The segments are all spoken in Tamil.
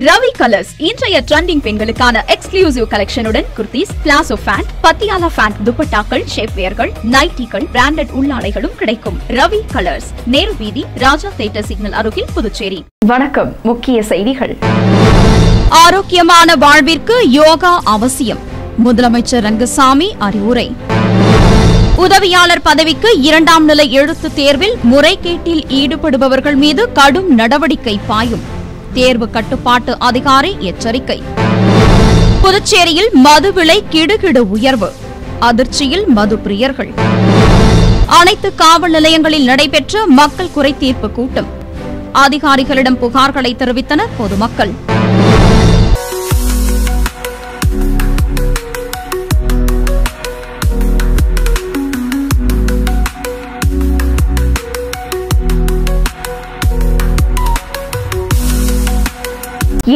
ரவி கலர்ஸ் இன்றைய ட்ரெண்டிங் பெண்களுக்கான எக்ஸ்க்ளூசிவ் கலெக்ஷனுடன் kurtis, palazzo pant, Patiala pant, துப்பட்டாக்கள், ஷேப்வேர்கள், நைட்டிகள், பிராண்டட் உள்ளாடைகளும் கிடைக்கும். ரவி கலர்ஸ், நேரு வீதி, ராஜா தியேட்டர் சிக்னல் அருகில், புதுச்சேரி. வணக்கம். முக்கிய செய்திகள். ஆரோக்கியமான வாழ்விற்கு யோகா அவசியம். முதலமைச்சர் ரங்கசாமி அறிவுரை. உதவியாளர் பதவிக்கு 2ஆம் நிலை எழுத்துத் தேர்வில் முறைகேட்டில் ஈடுபடுபவர்கள் மீது கடும் நடவடிக்கை பாயும். தேர்வு கட்டுப்பாட்டு அதிகாரி எச்சரிக்கை. புதுச்சேரியில் மது விலை கிடுகிடு உயர்வு. அதிர்ச்சியில் மது பிரியர்கள். அனைத்து காவல் நிலையங்களில் நடைபெற்ற மக்கள் குறைதீர்ப்பு கூட்டம். அதிகாரிகளிடம் புகார்களை தெரிவித்தனர் பொதுமக்கள்.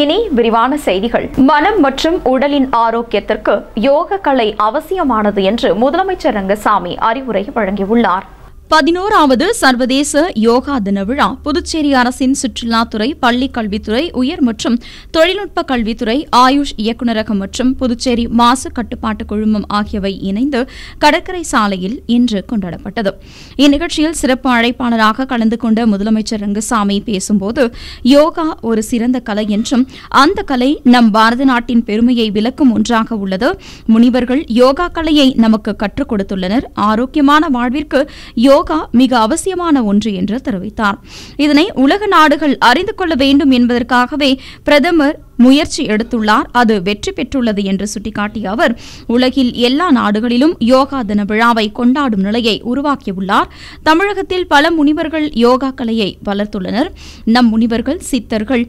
இனி விரிவான செய்திகள். மனம் மற்றும் உடலின் ஆரோக்கியத்திற்கு யோக கலை அவசியமானது என்று முதலமைச்சர் ரங்கசாமி அறிவுரை வழங்கியுள்ளார். 11வது சர்வதேச யோகா தின விழா புதுச்சேரி அரசின் சுற்றுலாத்துறை, பள்ளிக் கல்வித்துறை, உயர் மற்றும் தொழில்நுட்ப கல்வித்துறை, ஆயுஷ் இயக்குநரகம் மற்றும் புதுச்சேரி மாசு கட்டுப்பாட்டு குழுமம் ஆகியவை இணைந்து கடற்கரை சாலையில் இன்று கொண்டாடப்பட்டது. இந்நிகழ்ச்சியில் சிறப்பு அழைப்பாளராக கலந்து கொண்ட முதலமைச்சர் ரங்கசாமி பேசும்போது, யோகா ஒரு சிறந்த கலை என்றும் அந்த கலை நம் பாரத நாட்டின் பெருமையை விளக்கும் ஒன்றாக உள்ளது. முனிவர்கள் யோகா கலையை நமக்கு கற்றுக் கொடுத்துள்ளனர். ஆரோக்கியமான வாழ்விற்கு யோகா மிக அவசியமான ஒன்று என்று தெரிவித்தார். இதனை உலக நாடுகள் அறிந்து கொள்ள வேண்டும் என்பதற்காகவே பிரதமர் முயற்சி எடுத்துள்ளார். அது வெற்றி பெற்றுள்ளது என்று சுட்டிக்காட்டிய அவர், உலகில் எல்லா நாடுகளிலும் யோகா தின விழாவை கொண்டாடும் நிலையை உருவாக்கியுள்ளார். தமிழகத்தில் பல முனிவர்கள் யோகா கலையை வளர்த்துள்ளனர். நம் முனிவர்கள், சித்தர்கள்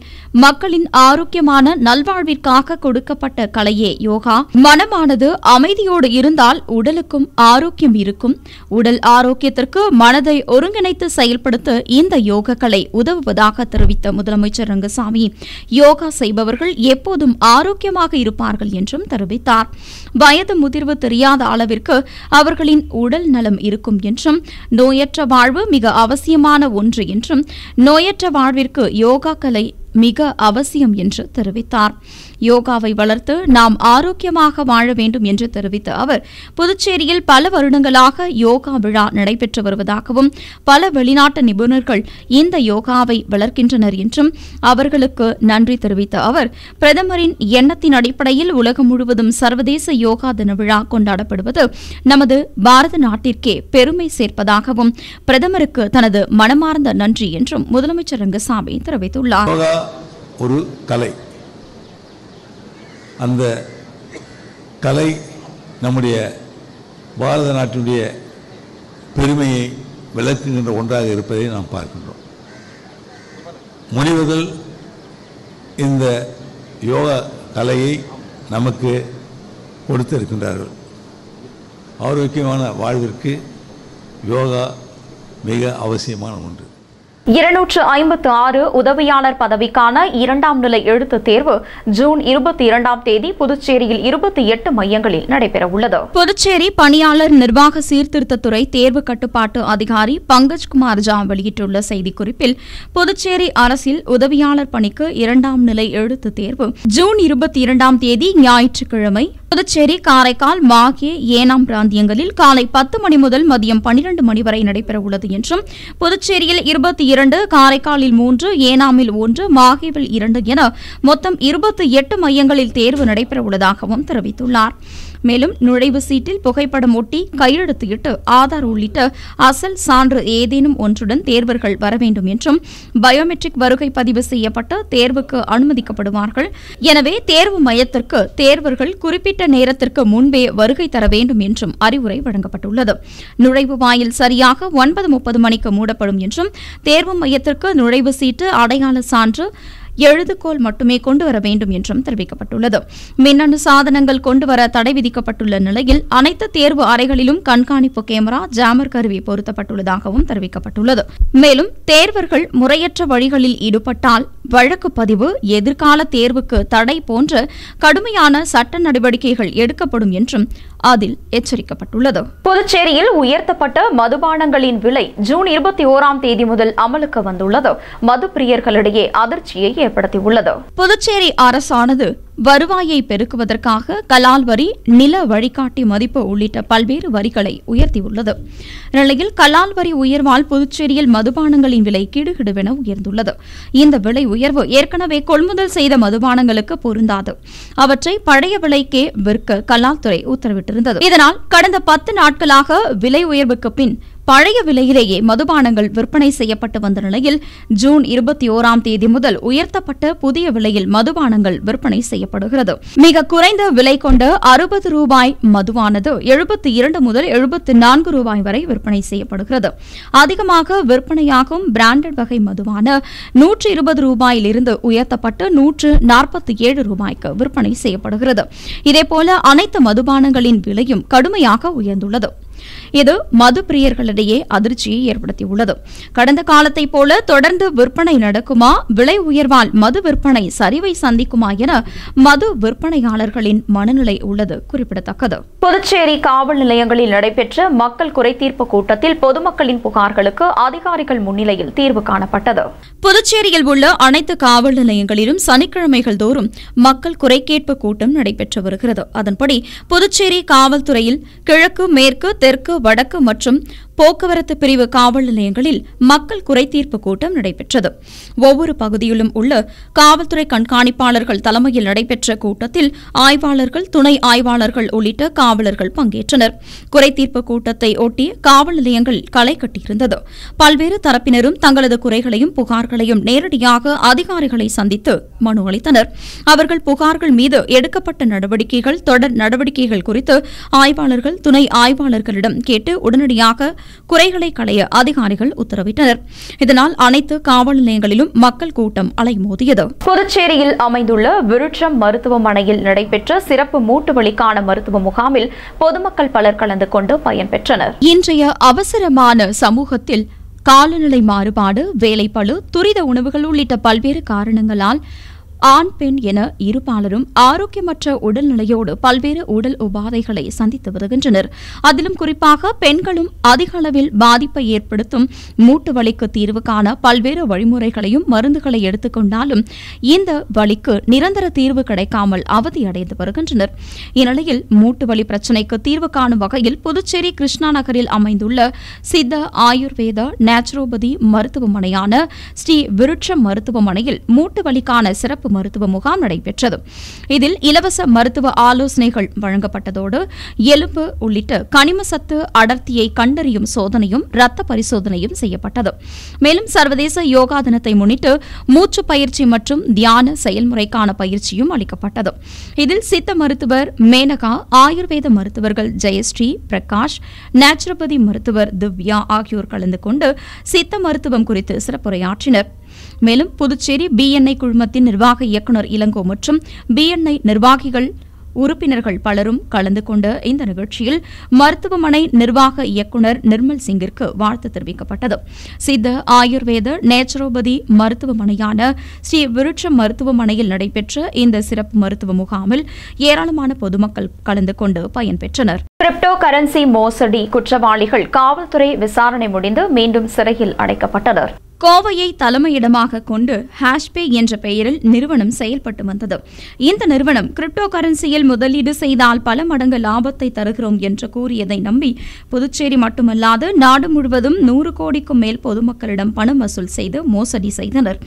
மக்களின் ஆரோக்கியமான நல்வாழ்விற்காக கொடுக்கப்பட்ட கலையே யோகா. மனமானது அமைதியோடு இருந்தால் உடலுக்கும் ஆரோக்கியம் இருக்கும். உடல் ஆரோக்கியத்திற்கு மனதை ஒருங்கிணைத்து செயல்படுத்த இந்த யோக கலை உதவுவதாக தெரிவித்த முதலமைச்சர் ரங்கசாமி, யோகா செய்பவர்கள் எப்போதும் ஆரோக்கியமாக இருப்பார்கள் என்றும் தெரிவித்தார். வயது முதிர்வு தெரியாத அளவிற்கு அவர்களின் உடல் நலம் இருக்கும் என்றும், நோயற்ற வாழ்வு மிக அவசியமான ஒன்று என்றும், நோயற்ற வாழ்விற்கு யோகா கலை மிக அவசியம் என்று தெரிவித்தார். யோகாவை வளர்த்து நாம் ஆரோக்கியமாக வாழ வேண்டும் என்று தெரிவித்த அவர், புதுச்சேரியில் பல வருடங்களாக யோகா விழா நடைபெற்று வருவதாகவும், பல வெளிநாட்டு நிபுணர்கள் இந்த யோகாவை வளர்க்கின்றனர் என்றும் அவர்களுக்கு நன்றி தெரிவித்த அவர், பிரதமரின் எண்ணத்தின் அடிப்படையில் உலகம் முழுவதும் சர்வதேச யோகா தின விழா கொண்டாடப்படுவது நமது பாரத நாட்டிற்கே பெருமை சேர்ப்பதாகவும் பிரதமருக்கு தனது மனமார்ந்த நன்றி என்றும் முதலமைச்சர் ரங்கசாமி தெரிவித்துள்ளார். ஒரு கலை, அந்த கலை நம்முடைய பாரத நாட்டினுடைய பெருமையை விளக்குகின்ற ஒன்றாக இருப்பதை நாம் பார்க்கின்றோம். முனிவர்கள் இந்த யோகா கலையை நமக்கு கொடுத்திருக்கின்றார்கள். ஆரோக்கியமான வாழ்விற்கு யோகா மிக அவசியமான ஒன்று. 256 உதவியாளர் பதவிக்கான 2ஆம் நிலை எழுத்துத் தேர்வு ஜூன் 22ஆம் தேதி புதுச்சேரியில் 28 மையங்களில் நடைபெறவுள்ளது. புதுச்சேரி பணியாளர் நிர்வாக சீர்திருத்தத்துறை தேர்வு கட்டுப்பாட்டு அதிகாரி பங்கஜ்குமார் ஜா வெளியிட்டுள்ள செய்திக்குறிப்பில், புதுச்சேரி அரசில் உதவியாளர் பணிக்கு 2ஆம் நிலை எழுத்துத் தேர்வு ஜூன் 22ஆம் தேதி ஞாயிற்றுக்கிழமை புதுச்சேரி, காரைக்கால், மாகே, ஏனாம் பிராந்தியங்களில் காலை 10 மணி முதல் மதியம் 12 மணி வரை நடைபெறவுள்ளது என்றும், புதுச்சேரியில் 22, காரைக்காலில் 3, ஏனாமில் 1, மாகேவில் 2 என மொத்தம் 28 மையங்களில் தேர்வு நடைபெறவுள்ளதாகவும் தெரிவித்துள்ளார். மேலும் நுழைவு சீட்டில் புகைப்படம் ஒட்டி கையெழுத்து இட்டு ஆதார் உள்ளிட்ட அசல் சான்று ஏதேனும் ஒன்றுடன் தேர்வர்கள் வர வேண்டும் என்றும், பயோமெட்ரிக் வருகை பதிவு செய்யப்பட்டு தேர்வுக்கு அனுமதிக்கப்படுவார்கள். எனவே தேர்வு மையத்திற்கு தேர்வர்கள் குறிப்பிட்ட நேரத்திற்கு முன்பே வருகை தர வேண்டும் என்றும் அறிவுரை வழங்கப்பட்டுள்ளது. நுழைவு வாயில் சரியாக 9:30 மணிக்கு மூடப்படும் என்றும், தேர்வு மையத்திற்கு நுழைவு சீட்டு, அடையாள சான்று, எழுதுகோல் மட்டுமே கொண்டுவர வேண்டும் என்றும் தெரிவிக்கப்பட்டுள்ளது. மின்னணு சாதனங்கள் கொண்டுவர தடை விதிக்கப்பட்டுள்ள நிலையில் அனைத்து தேர்வு அறைகளிலும் கண்காணிப்பு கேமரா, ஜாமர் கருவி பொருத்தப்பட்டுள்ளதாகவும் தெரிவிக்கப்பட்டுள்ளது. மேலும் தேர்வர்கள் முறையற்ற வழிகளில் ஈடுபட்டால் வழக்கு பதிவு, எதிர்கால தேர்வுக்கு தடை போன்ற கடுமையான சட்ட நடவடிக்கைகள் எடுக்கப்படும் என்றும் அதில் எச்சரிக்கப்பட்டுள்ளது. புதுச்சேரியில் உயர்த்தப்பட்ட மதுபானங்களின் விலை ஜூன் 21ஆம் தேதி முதல் அமலுக்கு வந்துள்ளது மது பிரியர்களிடையே அதிர்ச்சியை ஏற்படுத்தியுள்ளது. புதுச்சேரி அரசானது வருவாயை பெருக்குவதற்காக கலால் வரி, நில வழிகாட்டி மதிப்பு உள்ளிட்ட பல்வேறு வரிகளை உயர்த்தியுள்ளது. இந்நிலையில் கலால் வரி உயர்வால் புதுச்சேரியில் மதுபானங்களின் விலை கிடுகிடுவென உயர்ந்துள்ளது. இந்த விலை உயர்வு ஏற்கனவே கொள்முதல் செய்த மதுபானங்களுக்கு பொருந்தாது. அவற்றை பழைய விலைக்கே விற்க கலால் துறை உத்தரவிட்டிருந்தது. இதனால் கடந்த 10 நாட்களாக விலை உயர்வுக்கு பின் பழைய விலையிலேயே மதுபானங்கள் விற்பனை செய்யப்பட்டு வந்த நிலையில் ஜூன் 21ஆம் தேதி முதல் உயர்த்தப்பட்ட புதிய விலையில் மதுபானங்கள் விற்பனை செய்யப்படுகிறது. மிக குறைந்த விலை கொண்ட 60 ரூபாய் மதுவானது 72 முதல் 74 ரூபாய் வரை விற்பனை செய்யப்படுகிறது. அதிகமாக விற்பனையாகும் பிராண்டட் வகை மதுவான 120 ரூபாயிலிருந்து உயர்த்தப்பட்டு 147 ரூபாய்க்கு விற்பனை செய்யப்படுகிறது. இதேபோல அனைத்து மதுபானங்களின் விலையும் கடுமையாக உயர்ந்துள்ளது. இது மது பிரியர்களிடையே அதிர்ச்சியை ஏற்படுத்தியுள்ளது. கடந்த காலத்தை போல தொடர்ந்து விற்பனை நடக்குமா, விலை உயர்வால் மது விற்பனை சரிவை சந்திக்குமா என மது விற்பனையாளர்களின் மனநிலை உள்ளது குறிப்பிடத்தக்கது. புதுச்சேரி காவல் நிலையங்களில் நடைபெற்ற மக்கள் குறைதீர்ப்பு கூட்டத்தில் பொதுமக்களின் புகார்களுக்கு அதிகாரிகள் முன்னிலையில் தீர்வு காணப்பட்டது. புதுச்சேரியில் உள்ள அனைத்து காவல் நிலையங்களிலும் சனிக்கிழமைகள் தோறும் மக்கள் குறைகேட்பு கூட்டம் நடைபெற்று வருகிறது. அதன்படி புதுச்சேரி காவல்துறையில் கிழக்கு, மேற்கு, தெற்கு, வடக்கு மற்றும் போக்குவரத்து பிரிவு காவல் நிலையங்களில் மக்கள் குறைதீர்ப்பு கூட்டம் நடைபெற்றது. ஒவ்வொரு பகுதியிலும் உள்ள காவல்துறை கண்காணிப்பாளர்கள் தலைமையில் நடைபெற்ற கூட்டத்தில் ஆய்வாளர்கள், துணை ஆய்வாளர்கள் உள்ளிட்ட காவலர்கள் பங்கேற்றனர். குறைதீர்ப்பு கூட்டத்தை ஒட்டி காவல் நிலையங்கள் களை கட்டியிருந்தது. பல்வேறு தரப்பினரும் தங்களது குறைகளையும் புகார்களையும் நேரடியாக அதிகாரிகளை சந்தித்து மனு அளித்தனர். அவர்கள் புகார்கள் மீது எடுக்கப்பட்ட நடவடிக்கைகள், தொடர் நடவடிக்கைகள் குறித்து ஆய்வாளர்கள், துணை ஆய்வாளர்களிடம் கேட்டு உடனடியாக குறைகளை களைய அதிகாரிகள் உத்தரவிட்டனர். இதனால் அனைத்து காவல் நிலையங்களிலும் மக்கள் கூட்டம் அலைமோதியது. புதுச்சேரியில் அமைந்துள்ள விருட்சம் மருத்துவமனையில் நடைபெற்ற சிறப்பு மூட்டு வலிக்கான மருத்துவ முகாமில் பொதுமக்கள் பலர் கலந்து கொண்டு பயன்பெற்றனர். இன்றைய அவசரமான சமூகத்தில் காலநிலை மாறுபாடு, வேலைப்பளு, துரித உணவுகள் உள்ளிட்ட பல்வேறு காரணங்களால் ஆண், பெண் என இருபாலரும் ஆரோக்கியமற்ற உடல்நிலையோடு பல்வேறு உடல் உபாதைகளை சந்தித்து வருகின்றனர். அதிலும் குறிப்பாக பெண்களும் அதிக அளவில் பாதிப்பை ஏற்படுத்தும் மூட்டு வலிக்கு தீர்வு காண பல்வேறு வழிமுறைகளையும் மருந்துகளை எடுத்துக் கொண்டாலும் இந்த வலிக்கு நிரந்தர தீர்வு கிடைக்காமல் அவதியடைந்து வருகின்றனர். இந்நிலையில் மூட்டு வலி பிரச்சினைக்கு தீர்வு காணும் வகையில் புதுச்சேரி கிருஷ்ணா நகரில் அமைந்துள்ள சித்த ஆயுர்வேத நேச்சுரோபதி மருத்துவமனையான ஸ்ரீ விருட்சம் மருத்துவமனையில் மூட்டு வலிக்கான சிறப்பு மருத்துவ முகாம் நடைபெற்றது. இதில் இலவச மருத்துவ ஆலோசனைகள் வழங்கப்பட்டதோடு எலும்பு உள்ளிட்ட கனிம சத்து அடர்த்தியை கண்டறியும் சோதனையும் ரத்த பரிசோதனையும் செய்யப்பட்டது. மேலும் சர்வதேச யோகா தினத்தை முன்னிட்டு மூச்சு பயிற்சி மற்றும் தியான செயல்முறைக்கான பயிற்சியும் அளிக்கப்பட்டது. இதில் சித்த மருத்துவர் மேனகா, ஆயுர்வேத மருத்துவர்கள் ஜெயஸ்ரீ, பிரகாஷ், நேச்சுரோபதி மருத்துவர் திவ்யா ஆகியோர் கலந்து கொண்டு சித்த மருத்துவம் குறித்து சிறப்புரையாற்றினர். மேலும் புதுச்சேரி பிஎன்ஐ குழுமத்தின் நிர்வாக இயக்குநர் இளங்கோ மற்றும் பிஎன்ஐ நிர்வாகிகள், உறுப்பினர்கள் பலரும் கலந்து கொண்ட இந்த நிகழ்ச்சியில் மருத்துவமனை நிர்வாக இயக்குநர் நிர்மல் சிங்கிற்கு வாழ்த்து தெரிவிக்கப்பட்டது. சித்த ஆயுர்வேத நேச்சுரோபதி மருத்துவமனையான ஸ்ரீ விருட்சம் மருத்துவமனையில் நடைபெற்ற இந்த சிறப்பு மருத்துவ முகாமில் ஏராளமான பொதுமக்கள் கலந்து கொண்டு பயன்பெற்றனர். கிரிப்டோ கரன்சி மோசடி குற்றவாளிகள் காவல்துறை விசாரணை முடிந்து மீண்டும் சிறையில் அடைக்கப்பட்டனர். கோவையை தலைமையிடமாக கொண்டு ஹாஷ்பே என்ற பெயரில் நிறுவனம் செயல்பட்டு வந்தது. இந்த நிறுவனம் கிரிப்டோ கரன்சியில் முதலீடு செய்தால் பல மடங்கு லாபத்தை தருகிறோம் என்று கூறியதை நம்பி புதுச்சேரி மட்டுமல்லாது நாடு முழுவதும் 100 கோடிக்கும் மேல் பொதுமக்களிடம் பணம் வசூல் செய்து மோசடி செய்தனர்.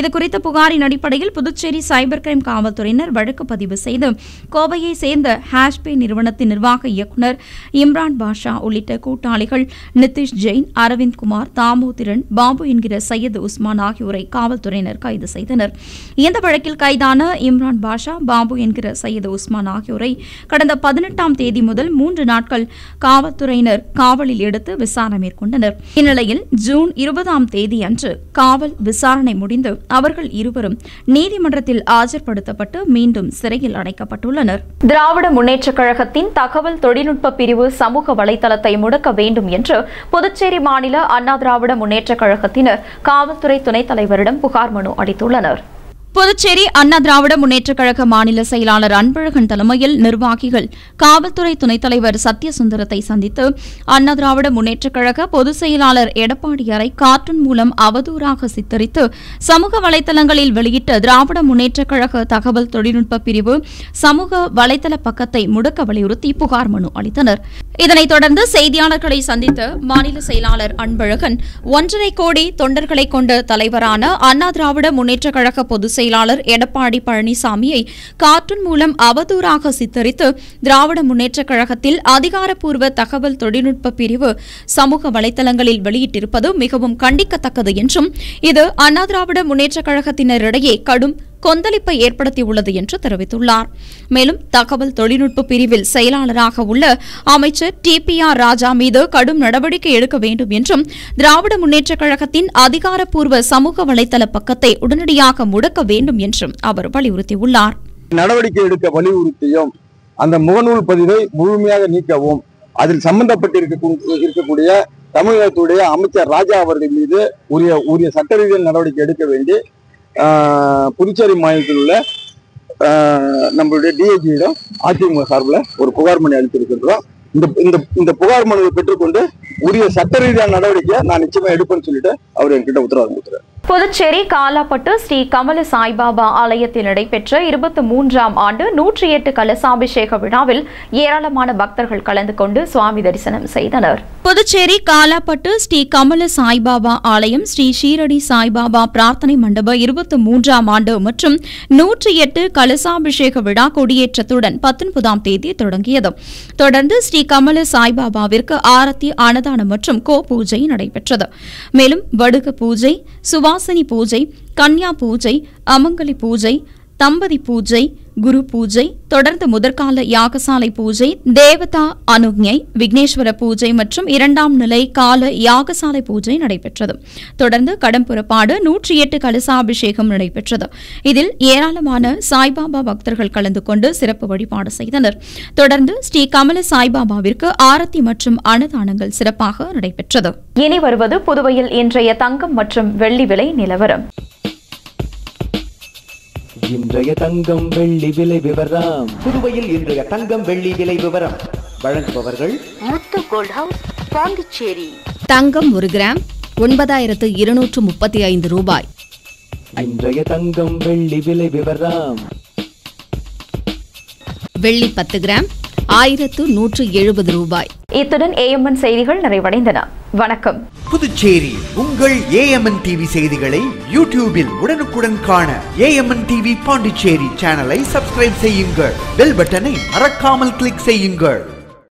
இதுகுறித்த புகாரின் அடிப்படையில் புதுச்சேரி சைபர் கிரைம் காவல்துறையினர் வழக்கு பதிவு செய்து கோவையை சேர்ந்த ஹாஷ்பே நிறுவனத்தின் நிர்வாக இயக்குநர் இம்ரான் பாஷா உள்ளிட்ட கூட்டாளிகள் நிதிஷ் ஜெயின், அரவிந்த் குமார், தாமோதிரன், பாபு என்கிற சையது உஸ்மான் ஆகியோரை காவல்துறையினர் கைது செய்தனர். இந்த வழக்கில் கைதான இம்ரான் பாஷா, பாபு என்கிற சையது உஸ்மான் ஆகியோரை கடந்த 18ஆம் தேதி முதல் 3 நாட்கள் காவல்துறையினர் காவலில் எடுத்து விசாரணை மேற்கொண்டனர். இந்நிலையில் ஜூன் 20ஆம் தேதி அன்று காவல் விசாரணை முடிந்து அவர்கள் இருவரும் நீதிமன்றத்தில் ஆஜர்படுத்தப்பட்டு மீண்டும் சிறையில் அடைக்கப்பட்டுள்ளனர். திராவிட முன்னேற்றக் கழகத்தின் தகவல் தொழில்நுட்ப பிரிவு சமூக வலைதளத்தை முடக்க வேண்டும் என்று புதுச்சேரி மாநில அண்ணா திராவிட முன்னேற்றக் கழகத்தினர் காவல்துறை துணைத் தலைவரிடம் புகார் மனு அளித்துள்ளனர். புதுச்சேரி அண்ணா திராவிட முன்னேற்றக் கழக மாநில செயலாளர் அன்பழகன் தலைமையில் நிர்வாகிகள் காவல்துறை துணைத் தலைவர் சத்யசுந்தரத்தை சந்தித்து அண்ணா திராவிட முன்னேற்றக் கழக பொதுச் செயலாளர் எடப்பாடியாரை கார்ட்டூன் மூலம் அவதூறாக சித்தரித்து சமூக வலைதளங்களில் வெளியிட்ட திராவிட முன்னேற்றக் கழக தகவல் தொழில்நுட்ப பிரிவு சமூக வலைதள பக்கத்தை முடக்க வலியுறுத்தி புகார் மனு அளித்தனர். இதனைத் தொடர்ந்து செய்தியாளர்களை சந்தித்த மாநில செயலாளர் அன்பழகன் 1.5 கோடி தொண்டர்களை கொண்ட தலைவரான அண்ணா திராவிட முன்னேற்றக் கழக பொதுச் செயலாளர் எடப்பாடி பழனிசாமியை கார்ட்டூன் மூலம் அவதூறாக சித்தரித்து திராவிட முன்னேற்றக் கழகத்தில் அதிகாரப்பூர்வ தகவல் தொழில்நுட்ப பிரிவு சமூக வலைதளங்களில் வெளியிட்டிருப்பது மிகவும் கண்டிக்கத்தக்கது என்றும் இது அண்ணா திராவிட முன்னேற்றக் கழகத்தினரிடையே கடும் கொந்தளிப்பை ஏற்படுத்தியுள்ளது என்று தெரிவித்துள்ளார். மேலும் தகவல் தொழில்நுட்ப பிரிவில் செயலாளராக உள்ள அமைச்சர் TPR ராஜா மீது கடும் நடவடிக்கை எடுக்க வேண்டும் என்றும் திராவிட முன்னேற்றக் கழகத்தின் அதிகாரப்பூர்வ சமூக வலைதள பக்கத்தை உடனடியாக முடக்க வேண்டும் என்றும் அவர் வலியுறுத்தியுள்ளார். நடவடிக்கை எடுக்க வலியுறுத்தியும் அந்த முகநூல் பதிவை முழுமையாக நீக்கவும் அதில் சம்பந்தப்பட்டிருக்கக்கூடிய தமிழகத்துடைய அமைச்சர் ராஜா அவர்கள் மீது உரிய சட்ட ரீதியான நடவடிக்கை எடுக்க வேண்டி புதுச்சேரி மாநிலத்தில் உள்ள நம்மளுடைய DIG-யிடம் அதிமுக சார்பில் ஒரு புகார் மனு அளித்திருக்கின்றோம். இந்த புகார் மனுவை பெற்றுக்கொண்டு உரிய சட்ட ரீதியான நடவடிக்கையை நான் நிச்சயமா எடுப்பேன்னு சொல்லிட்டு அவர் என்கிட்ட உத்தரவாதம் கொடுத்தார். புதுச்சேரி காலாப்பட்டு ஸ்ரீ கமல சாய்பாபா ஆலயத்தில் நடைபெற்ற 23ஆம் ஆண்டு 108 கலசாபிஷேக விழாவில் ஏராளமான பக்தர்கள் கலந்து கொண்டு சுவாமி தரிசனம் செய்தனர். புதுச்சேரி காலாப்பட்டு ஸ்ரீ கமல சாய்பாபா ஆலயம் ஸ்ரீ ஷீரடி சாய்பாபா பிரார்த்தனை மண்டப 23ஆம் ஆண்டு மற்றும் 108 கலசாபிஷேக விழா கொடியேற்றத்துடன் 19ஆம் தேதி தொடங்கியது. தொடர்ந்து ஸ்ரீ கமல சாய்பாபாவிற்கு ஆரத்தி, அன்னதானம் மற்றும் கோ பூஜை நடைபெற்றது. மேலும் வடுக பூஜை, சுவாசினி பூஜை, கன்யா பூஜை, அமங்கலி பூஜை, தம்பதி பூஜை, குரு பூஜை, தொடர்ந்து முதற்கால யாகசாலை பூஜை, தேவதா அனுக்ஞை, விக்னேஸ்வர பூஜை மற்றும் 2ஆம் நிலை கால யாகசாலை பூஜை நடைபெற்றது. தொடர்ந்து கடம்புறப்பாடு 108 கலசாபிஷேகம் நடைபெற்றது. இதில் ஏராளமான சாய்பாபா பக்தர்கள் கலந்து கொண்டு சிறப்பு வழிபாடு செய்தனர். தொடர்ந்து ஸ்ரீ கமல சாய்பாபாவிற்கு ஆரத்தி மற்றும் அன்னதானங்கள் சிறப்பாக நடைபெற்றது. இனி வருவது புதுவையில் இன்றைய தங்கம் மற்றும் வெள்ளி விலை நிலவரம். இன்றைய தங்கம் வெள்ளி விலை விவரம். புதுவையில் இன்றைய தங்கம் வெள்ளி விலை விவரம் வழங்குபவர்கள் முத்து கோல்ட் ஹவுஸ், பாண்டிச்சேரி. தங்கம் 1 கிராம் 9235 ரூபாய். இன்றைய தங்கம் வெள்ளி விலை விவரம். வெள்ளி 10 கிராம் 1170 ரூபாய். இத்துடன் AMN செய்திகள் நிறைவடைந்தன. வணக்கம். புதுச்சேரி உங்கள் AMN TV செய்திகளை யூடியூபில் உடனுக்குடன் காண AMN TV பாண்டிச்சேரி சேனலை சப்ஸ்கிரைப் செய்யுங்கள். பெல் பட்டனை மறக்காமல் கிளிக் செய்யுங்கள்.